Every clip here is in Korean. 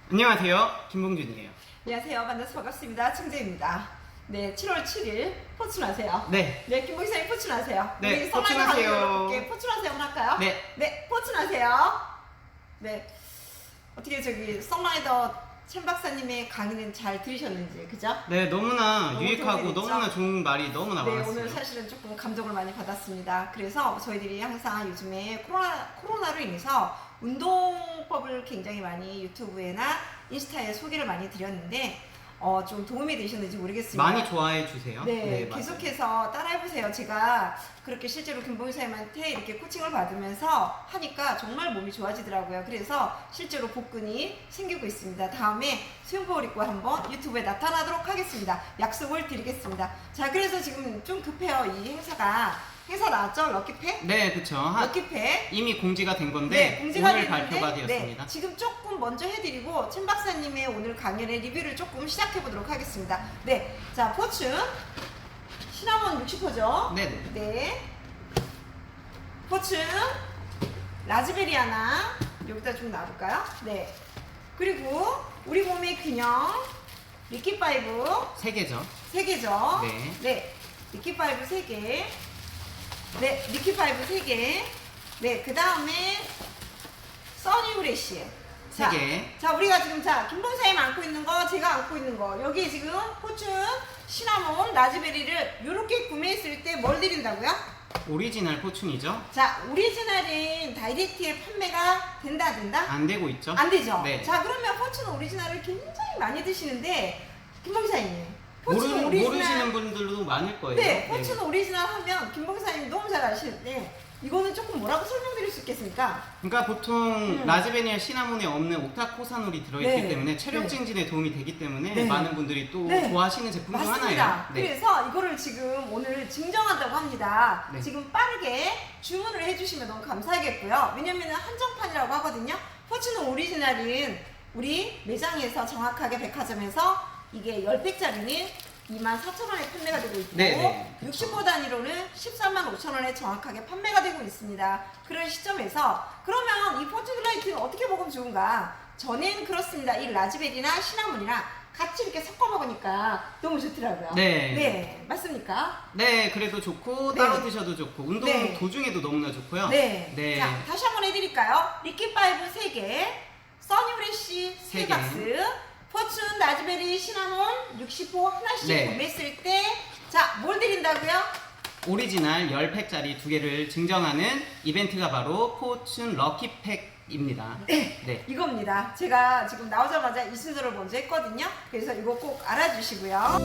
안녕하세요, 김봉준이에요. 안녕하세요. 만나서 반갑습니다. 청재입니다. 네, 7월 7일 포춘하세요. 네, 김봉기사님 포춘하세요. 네, 우리 선라이더 포춘하세요. 가족 여러분께 포춘하세요 한번 할까요? 네. 포춘하세요. 네, 어떻게 저기 선라이더 chen 박사님의 강의는 잘 들으셨는지, 그죠? 네, 너무나 너무 유익하고 도움이 됐죠? 너무나 좋은 말이 너무나 네, 많았어요. 오늘 사실은 조금 감동을 많이 받았습니다. 그래서 저희들이 항상 요즘에 코로나로 인해서 운동법을 굉장히 많이 유튜브에나 인스타에 소개를 많이 드렸는데 좀 도움이 되셨는지 모르겠습니다. 많이 좋아해 주세요. 네, 맞아요. 계속해서 따라해보세요. 제가 그렇게 실제로 김봉희사님한테 이렇게 코칭을 받으면서 하니까 정말 몸이 좋아지더라고요. 그래서 실제로 복근이 생기고 있습니다. 다음에 수영복을 입고 한번 유튜브에 나타나도록 하겠습니다. 약속을 드리겠습니다. 자, 그래서 지금 좀 급해요. 이 행사 나왔죠? 럭키팩? 네, 그쵸. 럭키팩. 이미 공지가 된 건데 네, 공지가 오늘 됐는데, 발표가 되었습니다. 네, 지금 조금 먼저 해드리고 chen 박사님의 오늘 강연의 리뷰를 조금 시작해 보도록 하겠습니다. 네, 자, 포춘 시나몬 60호죠. 네. 네, 포춘 라즈베리 하나 여기다 좀 놔볼까요? 네, 그리고 우리 몸의 균형 리퀴파이브 3개죠. 3개죠. 네. 네, 리퀴파이브 3개. 네, 리퀴파이브 3개. 네, 그 다음에 써니우레시 3개. 자, 우리가 지금 김봉사님 안고 있는 거, 제가 안고 있는 거, 여기 지금 포춘 시나몬 라즈베리를 이렇게 구매했을 때 뭘 드린다고요? 오리지널 포춘이죠. 자, 오리지널인 다이렉트에 판매가 된다? 안 되고 있죠. 안 되죠? 네. 자, 그러면 포춘 오리지널을 굉장히 많이 드시는데 김봉사님 포춘 오리지널 모르시는 분들도 많을 거예요. 네, 포춘 오리지널 하면 김봉사님 너무 잘 아시는데 이거는 조금 뭐라고 설명드릴 수 있겠습니까? 그러니까 보통 라즈베리와 시나몬에 없는 옥타코사놀이 들어있기 네. 때문에 체력 네. 증진에 도움이 되기 때문에 네. 많은 분들이 또 네. 좋아하시는 제품 중 맞습니다. 하나예요. 네. 그래서 이거를 지금 오늘 증정한다고 합니다. 네. 지금 빠르게 주문을 해주시면 너무 감사하겠고요. 왜냐면 한정판이라고 하거든요. 포춘 오리지널인 우리 매장에서 정확하게 백화점에서 이게 10팩짜리는 24,000원에 판매가 되고 있고 네, 60호 단위로는 145,000원에 정확하게 판매가 되고 있습니다. 그런 시점에서 그러면 이 포춘 라이트는 어떻게 먹으면 좋은가? 저는 그렇습니다. 이 라즈베리나 시나몬이랑 같이 이렇게 섞어 먹으니까 너무 좋더라고요. 네. 네, 맞습니까? 네, 그래도 좋고 네. 따로 드셔도 좋고 운동 네. 도중에도 너무나 좋고요. 네. 네. 자, 다시 한번 해드릴까요? 리퀴파이브 3개, 써니우레시 세 3박스, 포춘 라즈베리 시나몬 60호 하나씩 네. 구매했을 때, 자, 뭘 드린다고요? 오리지널 10팩짜리 2개를 증정하는 이벤트가 바로 포춘 럭키팩입니다. 네. 이겁니다. 제가 지금 나오자마자 이 순서를 먼저 했거든요. 그래서 이거 꼭 알아주시고요.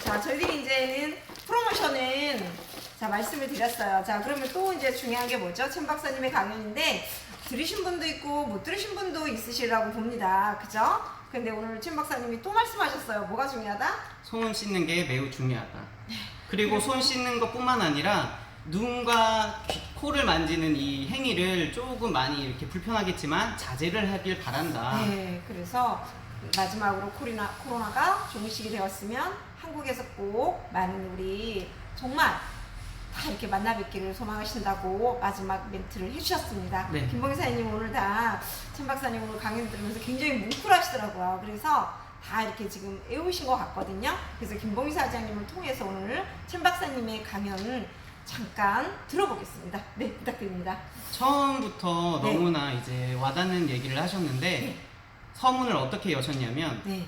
자, 저희들이 이제는 프로모션은 말씀을 드렸어요. 자, 그러면 또 이제 중요한 게 뭐죠? chen 박사님의 강연인데 들으신 분도 있고 못 들으신 분도 있으시라고 봅니다. 그죠? 근데 오늘 chen 박사님이 또 말씀하셨어요. 뭐가 중요하다? 손 씻는 게 매우 중요하다. 그리고 손 씻는 것뿐만 아니라 눈과 코를 만지는 이 행위를 조금 많이 이렇게 불편하겠지만 자제를 하길 바란다. 네, 그래서 마지막으로 코로나가 종식이 되었으면 한국에서 꼭 많은 우리 정말 다 이렇게 만나 뵙기를 소망하신다고 마지막 멘트를 해주셨습니다. 네. 김봉사님 오늘 다 chen 박사님 오늘 강연 들으면서 굉장히 뭉클하시더라고요. 그래서 다 이렇게 지금 애우신 것 같거든요. 그래서 김봉희 사장님을 통해서 오늘 chen 박사님의 강연을 잠깐 들어보겠습니다. 네, 부탁드립니다. 처음부터 네. 너무나 이제 와닿는 얘기를 하셨는데 네. 서문을 어떻게 여셨냐면 네.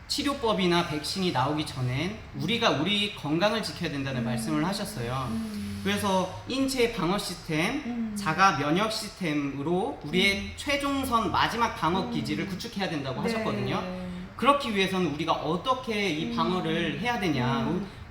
치료법이나 백신이 나오기 전엔 우리가 우리 건강을 지켜야 된다는 말씀을 하셨어요. 그래서 인체의 방어 시스템, 자가 면역 시스템으로 우리의 최종선 마지막 방어 기지를 구축해야 된다고 하셨거든요. 그렇기 위해서는 우리가 어떻게 이 방어를 해야 되냐.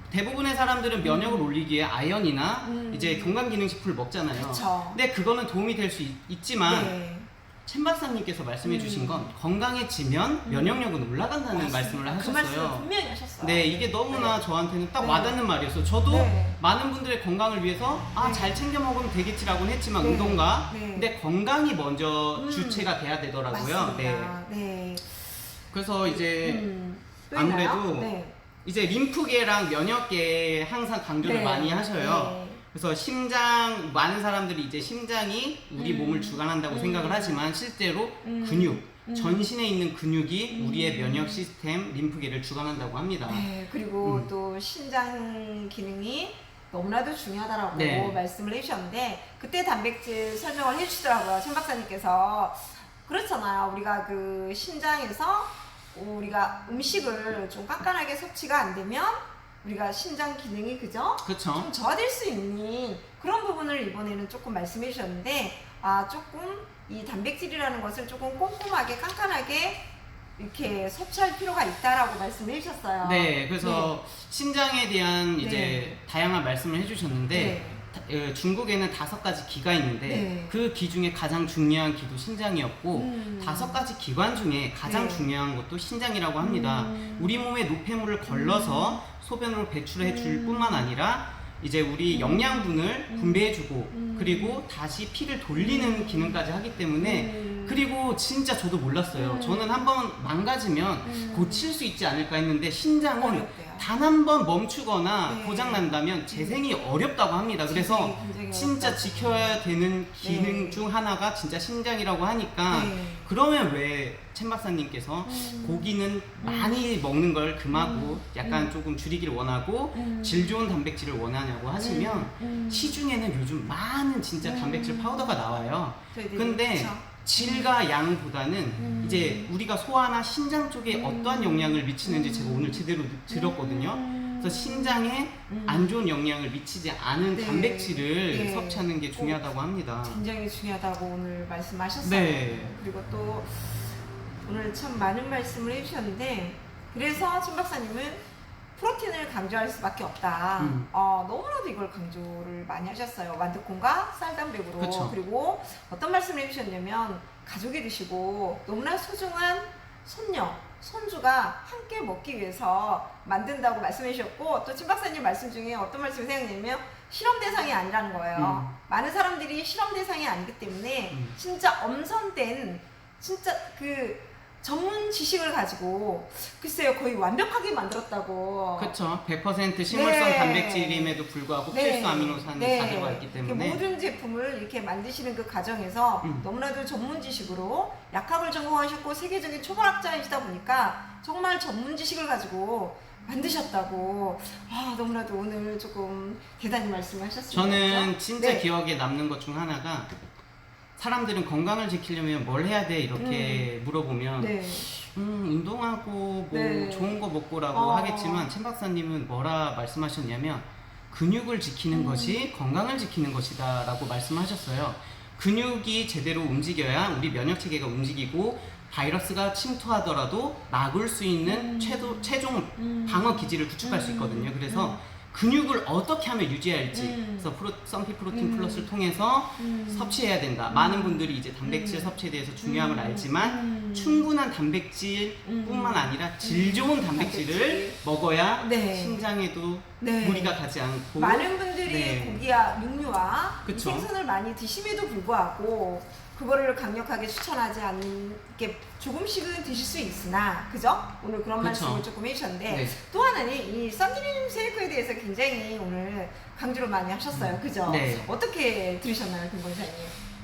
대부분의 사람들은 면역을 올리기 위해 아연이나 이제 건강기능식품을 먹잖아요. 그쵸. 근데 그거는 도움이 될 수 있지만 네. chen 박사님께서 말씀해 주신 건 건강해지면 면역력은 올라간다는 말씀을 그 말씀을 하셨어요. 분명히 하셨어요. 네, 이게 너무나 네. 저한테는 딱 네. 와닿는 말이었어요. 저도 네. 많은 분들의 건강을 위해서 네. 잘 챙겨 먹으면 되겠지라고는 했지만 네. 운동과 네. 근데 건강이 먼저 주체가 돼야 되더라고요. 맞습니다. 네. 그래서 이제 또 있나요? 아무래도 네. 이제 림프계랑 면역계에 항상 강조를 네. 많이 하셔요. 네. 그래서 심장, 많은 사람들이 이제 심장이 우리 몸을 주관한다고 생각을 하지만 실제로 근육, 전신에 있는 근육이 우리의 면역 시스템, 림프계를 주관한다고 합니다. 네, 그리고 또 신장 기능이 너무나도 중요하다라고 네. 말씀을 해주셨는데 그때 단백질 설명을 해주시더라고요. 천 박사님께서. 그렇잖아요. 우리가 그 신장에서 우리가 음식을 좀 깐깐하게 섭취가 안 되면 우리가 신장 기능이 그죠? 그쵸? 좀 저하될 수 있는 그런 부분을 이번에는 조금 말씀해 주셨는데 조금 이 단백질이라는 것을 조금 꼼꼼하게 깐깐하게 이렇게 섭취할 필요가 있다라고 말씀을 해주셨어요. 네, 그래서 신장에 대한 이제 네. 다양한 말씀을 해주셨는데 중국에는 5가지 기가 있는데 네. 그 기 중에 가장 중요한 기도 신장이었고 5가지 기관 중에 가장 네. 중요한 것도 신장이라고 합니다. 우리 몸에 노폐물을 걸러서 소변으로 배출해 줄 뿐만 아니라 이제 우리 영양분을 분배해주고 그리고 다시 피를 돌리는 기능까지 하기 때문에 그리고 진짜 저도 몰랐어요. 저는 한번 망가지면 고칠 수 있지 않을까 했는데 신장은 어렵대요. 단 한 번 멈추거나 네. 고장난다면 재생이 어렵다고 합니다. 그래서 굉장히 진짜 어렵다고. 지켜야 되는 기능 네. 중 하나가 진짜 신장이라고 하니까 네. 그러면 왜 chen 박사님께서 고기는 많이 먹는 걸 금하고 약간 조금 줄이기를 원하고 질 좋은 단백질을 원하냐고 하시면 시중에는 요즘 많은 진짜 단백질 파우더가 나와요. 저희들이 근데 그쵸? 질과 양보다는 이제 우리가 소화나 신장 쪽에 어떠한 영향을 미치는지 제가 오늘 제대로 들었거든요. 그래서 신장에 안 좋은 영향을 미치지 않은 네. 단백질을 네. 섭취하는 게 중요하다고 합니다. 굉장히 중요하다고 오늘 말씀하셨어요. 네. 그리고 또 오늘 참 많은 말씀을 해주셨는데 그래서 천 박사님은 프로틴을 강조할 수밖에 없다. 너무나도 이걸 강조를 많이 하셨어요. 완두콩과 쌀단백으로. 그쵸. 그리고 어떤 말씀을 해주셨냐면 가족이 드시고 너무나 소중한 손녀, 손주가 함께 먹기 위해서 만든다고 말씀해 주셨고 또 천 박사님 말씀 중에 어떤 말씀이 생각나냐면 실험 대상이 아니라는 거예요. 많은 사람들이 실험 대상이 아니기 때문에 진짜 엄선된 진짜 그 전문 지식을 가지고 글쎄요 거의 완벽하게 만들었다고. 그렇죠. 100% 식물성 네. 단백질임에도 불구하고 필수 아미노산이 다 들어가 있기 때문에 모든 제품을 이렇게 만드시는 그 과정에서 너무나도 전문 지식으로 약학을 전공하셨고 세계적인 초벌학자이시다 보니까 정말 전문 지식을 가지고 만드셨다고. 너무나도 오늘 조금 대단히 말씀하셨습니다. 저는 그렇죠? 진짜 네. 기억에 남는 것 중 하나가 사람들은 건강을 지키려면 뭘 해야 돼 이렇게 물어보면 네. 운동하고 뭐 네. 좋은 거 먹고라고 하겠지만 chen 박사님은 뭐라 말씀하셨냐면 근육을 지키는 것이 건강을 지키는 것이다 라고 말씀하셨어요. 근육이 제대로 움직여야 우리 면역체계가 움직이고 바이러스가 침투하더라도 막을 수 있는 최종 방어 기지를 구축할 수 있거든요. 그래서 근육을 어떻게 하면 유지할지 그래서 썬피 프로틴 플러스를 통해서 섭취해야 된다. 많은 분들이 이제 단백질 섭취에 대해서 중요함을 알지만 충분한 단백질 뿐만 아니라 질 좋은 단백질을 단백질. 먹어야 네. 신장에도 네. 무리가 가지 않고 많은 분들이 네. 고기와 육류와 이 그쵸. 생선을 많이 드심에도 불구하고 그거를 강력하게 추천하지 않는 게 조금씩은 드실 수 있으나 그죠? 오늘 그런 그쵸. 말씀을 조금 해주셨는데 네. 또 하나는 이 썬드림 쉐이크에 대해서 굉장히 오늘 강조를 많이 하셨어요. 그죠? 네. 어떻게 들으셨나요, 김 권사님?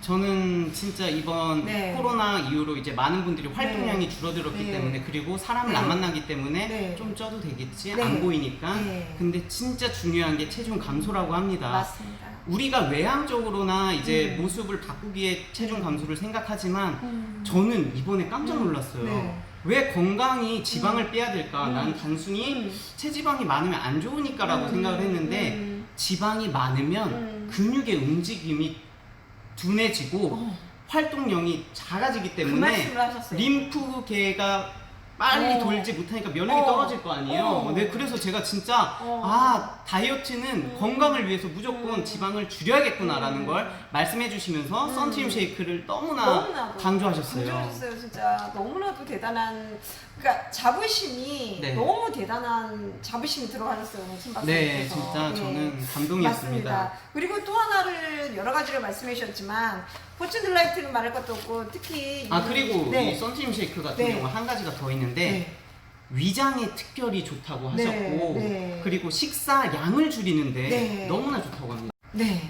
저는 진짜 이번 네. 코로나 이후로 이제 많은 분들이 활동량이 줄어들었기 네. 때문에 그리고 사람을 네. 안 만나기 때문에 네. 좀 쪄도 되겠지 네. 안 보이니까 네. 근데 진짜 중요한 게 체중 감소라고 합니다. 맞습니다. 우리가 외향적으로나 이제 모습을 바꾸기 위해 체중 감소를 생각하지만 저는 이번에 깜짝 놀랐어요. 네. 왜 건강이 지방을 빼야 될까? 난 단순히 체지방이 많으면 안 좋으니까라고 생각을 했는데 지방이 많으면 근육의 움직임이 둔해지고 활동량이 작아지기 그 때문에 말씀을 하셨어요. 림프계가 빨리 돌지 못하니까 면역이 떨어질 거 아니에요. 네, 그래서 제가 진짜 다이어트는 건강을 위해서 무조건 지방을 줄여야겠구나라는 걸 말씀해 주시면서 썬트림 쉐이크를 너무나 강조하셨어요. 강조하셨어요. 진짜 너무나도 대단한 그러니까 자부심이 네. 너무 대단한 자부심이 들어가셨어요. 오늘 chen 박사님께서. 네, 진짜 저는 감동이었습니다. 맞습니다. 그리고 또 하나를 여러 가지를 말씀해 주셨지만 포춘 딜라이트는 말할 것도 없고 특히 그리고 네. 이 썬트림 쉐이크 같은 네. 경우 한 가지가 더 있는데 네. 위장에 특별히 좋다고 네, 하셨고 네. 그리고 식사 양을 줄이는데 네. 너무나 좋다고 합니다. 네.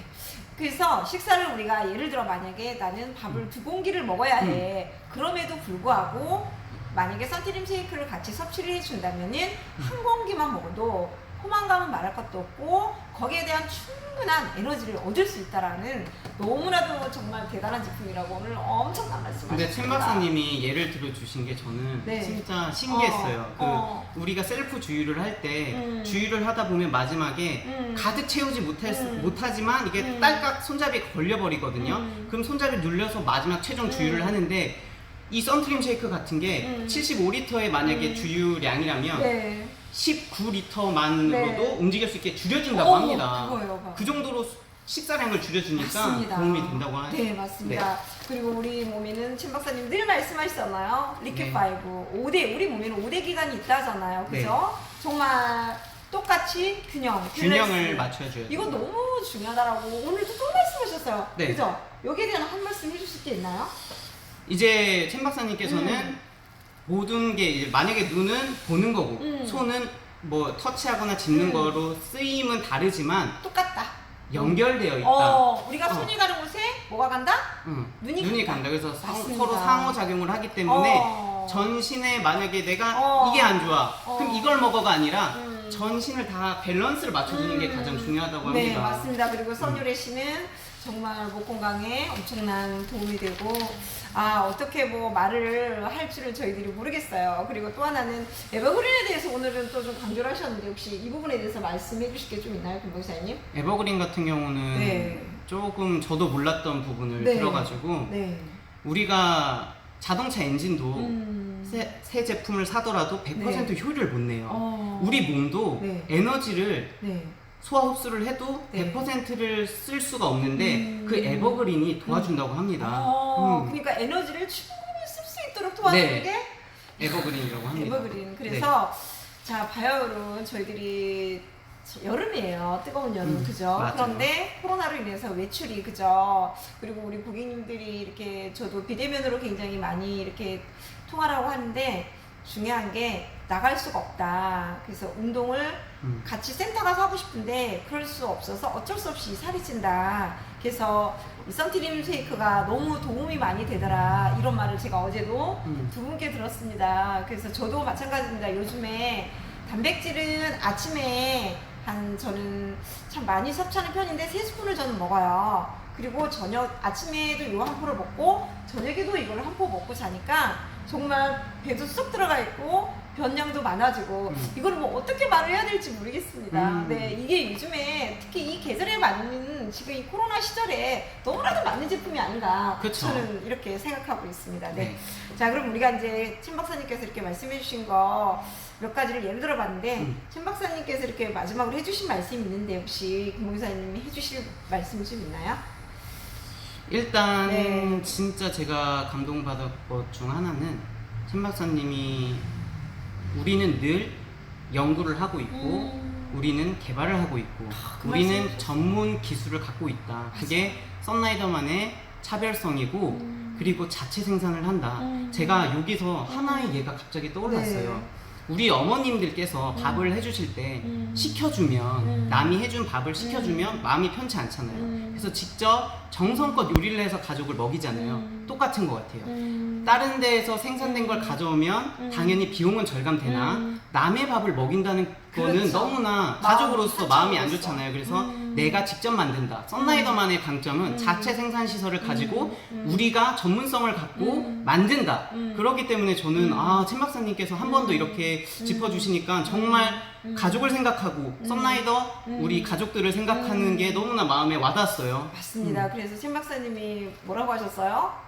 그래서 식사를 우리가 예를 들어 만약에 나는 밥을 2공기를 먹어야 해. 그럼에도 불구하고 만약에 선트림 쉐이크를 같이 섭취를 해준다면은 한 공기만 먹어도 포만감은 말할 것도 없고 거기에 대한 충분한 에너지를 얻을 수 있다라는 너무나도 정말 대단한 제품이라고 오늘 엄청난 말씀하셨습니다. 근데 첸 박사님이 예를 들어 주신 게 저는 네. 진짜 신기했어요. 우리가 셀프 주유를 할 때 주유를 하다 보면 마지막에 가득 채우지 못하지만 이게 딸깍 손잡이에 걸려버리거든요. 그럼 손잡이 눌려서 마지막 최종 주유를 하는데 이 선트림 쉐이크 같은 게 75리터의 만약에 주유량이라면 네. 19리터만으로도 네. 움직일 수 있게 줄여진다고 합니다. 그거요. 그 정도로 식사량을 줄여주니까 맞습니다. 도움이 된다고 하죠. 네, 맞습니다. 그리고 우리 몸에는 첸 박사님 늘 말씀하시잖아요. 리퀴 네. 파이브 5대 우리 몸에는 5대 기관이 있다잖아요. 그죠? 정말 똑같이 균형을 균형을 맞춰줘야 이거 돼요. 너무 중요하다라고 오늘도 또 말씀하셨어요. 네. 그죠? 여기에 대한 한 말씀 해주실 게 있나요? 이제 첸 박사님께서는 모든 게 이제 만약에 눈은 보는 거고 손은 뭐 터치하거나 짚는 거로 쓰임은 다르지만 똑같다. 연결되어 있다. 우리가 손이 가는 곳에 뭐가 간다? 눈이 간다. 그래서 맞습니다. 서로 상호작용을 하기 때문에 어. 전신에 만약에 내가 이게 안 좋아. 그럼 이걸 먹어가 아니라 전신을 다 밸런스를 맞춰주는 게 가장 중요하다고 합니다. 네, 맞습니다. 그리고 선유래 씨는 정말 목 건강에 엄청난 도움이 되고 어떻게 뭐 말을 할 줄을 저희들이 모르겠어요. 그리고 또 하나는 에버그린에 대해서 오늘은 또 좀 강조를 하셨는데 혹시 이 부분에 대해서 말씀해 주실 게 좀 있나요, 김 박사님? 에버그린 같은 경우는 네. 조금 저도 몰랐던 부분을 네. 들어가지고 네. 우리가 자동차 엔진도 새 제품을 사더라도 100% 네. 효율을 못 내요. 어. 우리 몸도 네. 해도 네. 소화 흡수를 해도 네. 100%를 쓸 수가 없는데 그 에버그린이 도와준다고 합니다. 그러니까 에너지를 충분히 쓸 수 있도록 도와주는 네. 게 에버그린이라고 합니다. 에버그린. 그래서 자, 봐요, 여러분. 저희들이 여름이에요. 뜨거운 여름. 그죠? 맞아요. 그런데 코로나로 인해서 외출이, 그죠? 그리고 우리 고객님들이 이렇게 저도 비대면으로 굉장히 많이 이렇게 통화라고 하는데 중요한 게 나갈 수가 없다. 그래서 운동을 같이 센터 가서 하고 싶은데 그럴 수 없어서 어쩔 수 없이 살이 찐다. 그래서 이 선트림 쉐이크가 너무 도움이 많이 되더라. 이런 말을 제가 어제도 두 분께 들었습니다. 그래서 저도 마찬가지입니다. 요즘에 단백질은 아침에 저는 참 많이 섭취하는 편인데 3스푼을 저는 먹어요. 그리고 아침에도 요 한 포를 먹고 저녁에도 이걸 한 포 먹고 자니까 정말 배도 쏙 들어가 있고 변량도 많아지고 이걸 뭐 어떻게 말을 해야 될지 모르겠습니다. 네, 이게 요즘에 특히 이 계절에 맞는 지금 이 코로나 시절에 너무나도 맞는 제품이 아닌가 그쵸. 저는 이렇게 생각하고 있습니다. 네. 네. 자, 그럼 우리가 이제 첸 박사님께서 이렇게 말씀해 주신 거 몇 가지를 예를 들어 봤는데 첸 박사님께서 이렇게 마지막으로 해주신 말씀이 있는데 혹시 김 목사님이 해주실 말씀이 좀 있나요? 일단 네. 진짜 제가 감동받은 것 중 하나는 첸 박사님이 우리는 늘 연구를 하고 있고 우리는 개발을 하고 있고 그 우리는 말씀 전문 기술을 갖고 있다. 그게 썬라이더만의 차별성이고 그리고 자체 생산을 한다. 제가 여기서 하나의 예가 갑자기 떠올랐어요. 네. 우리 어머님들께서 밥을 해주실 때 시켜주면 남이 해준 밥을 시켜주면 마음이 편치 않잖아요. 그래서 직접 정성껏 요리를 해서 가족을 먹이잖아요. 똑같은 것 같아요. 다른 데에서 생산된 걸 가져오면 당연히 비용은 절감되나 남의 밥을 먹인다는 거는 그렇죠. 너무나 마음, 가족으로서 마음이 안 가족으로서. 좋잖아요. 그래서 내가 직접 만든다. 썬라이더만의 강점은 자체 생산 시설을 가지고 우리가 전문성을 갖고 만든다. 그렇기 때문에 저는 첸 박사님께서 한 번 더 이렇게 짚어주시니까 정말 가족을 생각하고 썬라이더 우리 가족들을 생각하는 게 너무나 마음에 와닿았어요. 맞습니다. 그래서 첸 박사님이 뭐라고 하셨어요?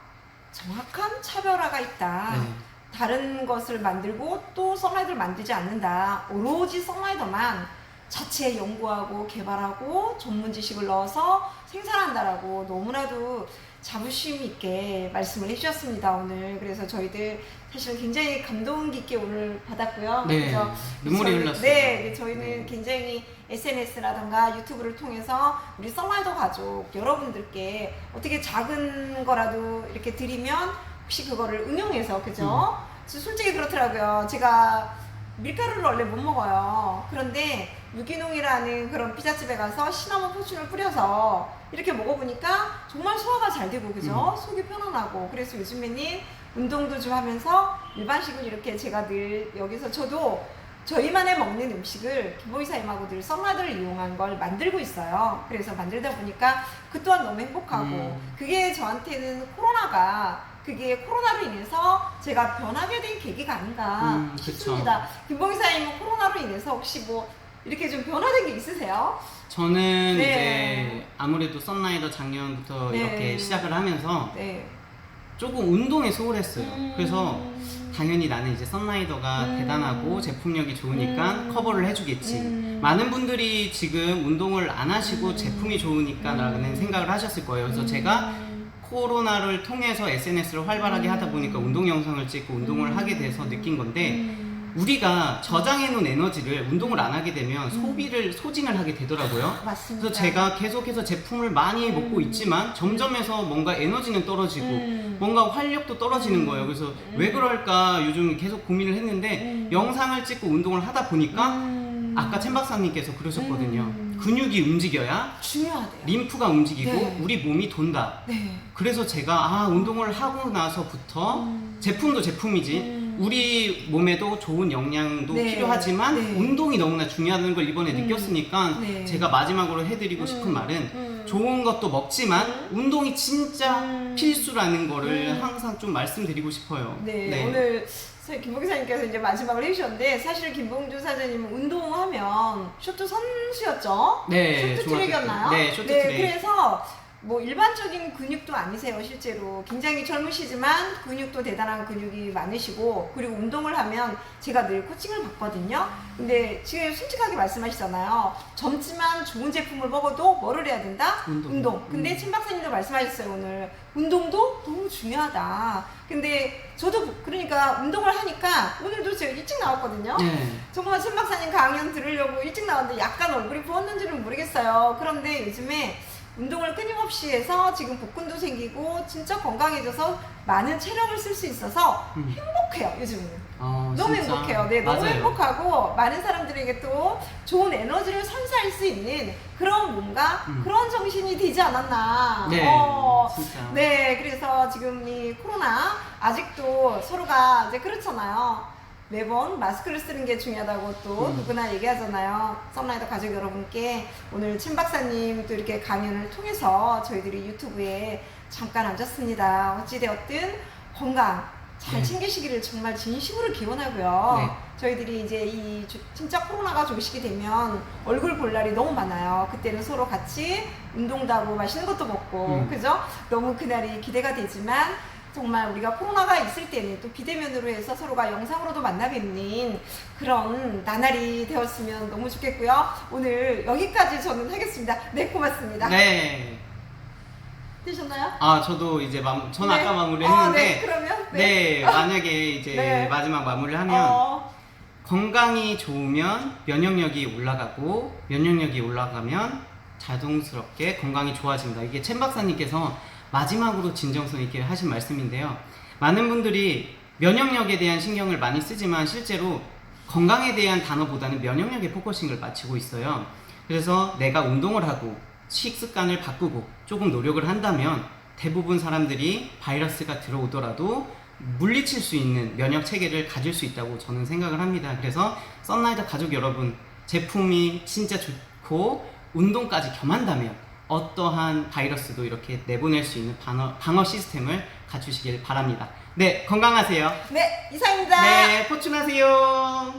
정확한 차별화가 있다. 네. 다른 것을 만들고 또 썬라이더를 만들지 않는다. 오로지 썬라이더만 자체 연구하고 개발하고 전문 지식을 넣어서 생산한다라고 너무나도 자부심 있게 말씀을 해주셨습니다, 오늘. 그래서 저희들 사실 굉장히 감동 깊게 오늘 받았고요. 네, 그래서 눈물이 저희- 흘렀어요. 네, 저희는 굉장히 SNS라던가 유튜브를 통해서 우리 썬라이더 가족 여러분들께 어떻게 작은 거라도 이렇게 드리면 혹시 그거를 응용해서, 그죠? 솔직히 그렇더라고요. 제가 밀가루를 원래 못 먹어요. 그런데 유기농이라는 그런 피자집에 가서 시나몬 포춘을 뿌려서 이렇게 먹어보니까 정말 소화가 잘 되고 그죠? 속이 편안하고 그래서 요즘에는 운동도 좀 하면서 일반식은 이렇게 제가 늘 여기서 저도 저희만의 먹는 음식을 김보이사님하고 늘 썬라드를 이용한 걸 만들고 있어요. 그래서 만들다 보니까 그 또한 너무 행복하고 그게 저한테는 그게 코로나로 인해서 제가 변하게 된 계기가 아닌가 싶습니다. 김보이사님은 코로나로 인해서 혹시 뭐 이렇게 좀 변화된 게 있으세요? 저는 네. 이제 아무래도 썬라이더 작년부터 네. 이렇게 시작을 하면서 네. 조금 운동에 소홀했어요. 그래서 당연히 나는 이제 썬라이더가 대단하고 제품력이 좋으니까 커버를 해주겠지. 많은 분들이 지금 운동을 안 하시고 제품이 좋으니까 라는 생각을 하셨을 거예요. 그래서 제가 코로나를 통해서 SNS를 활발하게 하다 보니까 운동 영상을 찍고 운동을 하게 돼서 느낀 건데 우리가 저장해 놓은 에너지를 운동을 안 하게 되면 소진을 하게 되더라고요. 맞습니다. 그래서 제가 계속해서 제품을 많이 먹고 있지만 점점해서 뭔가 에너지는 떨어지고 뭔가 활력도 떨어지는 거예요. 그래서 왜 그럴까 요즘 계속 고민을 했는데 영상을 찍고 운동을 하다 보니까 아까 첸 박사님께서 그러셨거든요. 근육이 움직여야 중요하대요. 림프가 움직이고 네. 우리 몸이 돈다. 네. 그래서 제가 운동을 하고 나서부터 제품도 제품이지 우리 몸에도 좋은 영양도 네. 필요하지만 네. 운동이 너무나 중요하다는 걸 이번에 느꼈으니까 네. 제가 마지막으로 해드리고 싶은 말은 좋은 것도 먹지만 운동이 진짜 필수라는 거를 항상 좀 말씀드리고 싶어요. 네. 오늘 김봉주 사님께서 이제 마지막으로 해주셨는데 사실 김봉주 사장님은 운동하면 쇼트 선수였죠? 네, 쇼트 중학교 트랙이었나요? 때. 네, 쇼트 트랙. 그래서 뭐 일반적인 근육도 아니세요 실제로. 굉장히 젊으시지만 근육도 대단한 근육이 많으시고 그리고 운동을 하면 제가 늘 코칭을 받거든요. 근데 지금 솔직하게 말씀하시잖아요. 젊지만 좋은 제품을 먹어도 뭐를 해야 된다? 운동. 근데 陳박사님도 말씀하셨어요 오늘. 운동도 너무 중요하다. 근데 저도 그러니까 운동을 하니까 오늘도 제가 일찍 나왔거든요. 네. 정말 陳박사님 강연 들으려고 일찍 나왔는데 약간 얼굴이 부었는지는 모르겠어요. 그런데 요즘에 운동을 끊임없이 해서 지금 복근도 생기고 진짜 건강해져서 많은 체력을 쓸 수 있어서 행복해요 요즘은. 너무 진짜. 행복해요. 네, 너무 맞아요. 행복하고 많은 사람들에게 또 좋은 에너지를 선사할 수 있는 그런 뭔가 그런 정신이 되지 않았나. 네, 진짜. 네, 그래서 지금 이 코로나 아직도 서로가 이제 그렇잖아요. 매번 마스크를 쓰는 게 중요하다고 또 누구나 얘기하잖아요. 썬라이더 가족 여러분께 오늘 陳박사님 또 이렇게 강연을 통해서 저희들이 유튜브에 잠깐 앉았습니다. 어찌되었든 건강 잘 챙기시기를 정말 진심으로 기원하고요. 네. 저희들이 이제 진짜 코로나가 좀 시기 되면 얼굴 볼 날이 너무 많아요. 그때는 서로 같이 운동도 하고 맛있는 것도 먹고 그죠? 너무 그날이 기대가 되지만 정말 우리가 코로나가 있을 때는 또 비대면으로 해서 서로가 영상으로도 만나 뵙는 그런 나날이 되었으면 너무 좋겠고요. 오늘 여기까지 저는 하겠습니다. 네, 고맙습니다. 네. 되셨나요? 저도 이제 전 네. 아까 마무리했는데 네, 그러면 네, 만약에 이제 네. 마지막 마무리를 하면 건강이 좋으면 면역력이 올라가고 면역력이 올라가면 자동스럽게 건강이 좋아진다. 이게 첸 박사님께서 마지막으로 진정성 있게 하신 말씀인데요. 많은 분들이 면역력에 대한 신경을 많이 쓰지만 실제로 건강에 대한 단어보다는 면역력에 포커싱을 맞추고 있어요. 그래서 내가 운동을 하고 식습관을 바꾸고 조금 노력을 한다면 대부분 사람들이 바이러스가 들어오더라도 물리칠 수 있는 면역 체계를 가질 수 있다고 저는 생각을 합니다. 그래서 썬라이더 가족 여러분, 제품이 진짜 좋고 운동까지 겸한다면 어떠한 바이러스도 이렇게 내보낼 수 있는 방어 시스템을 갖추시길 바랍니다. 네, 건강하세요. 네, 이상입니다. 네, 포춘하세요.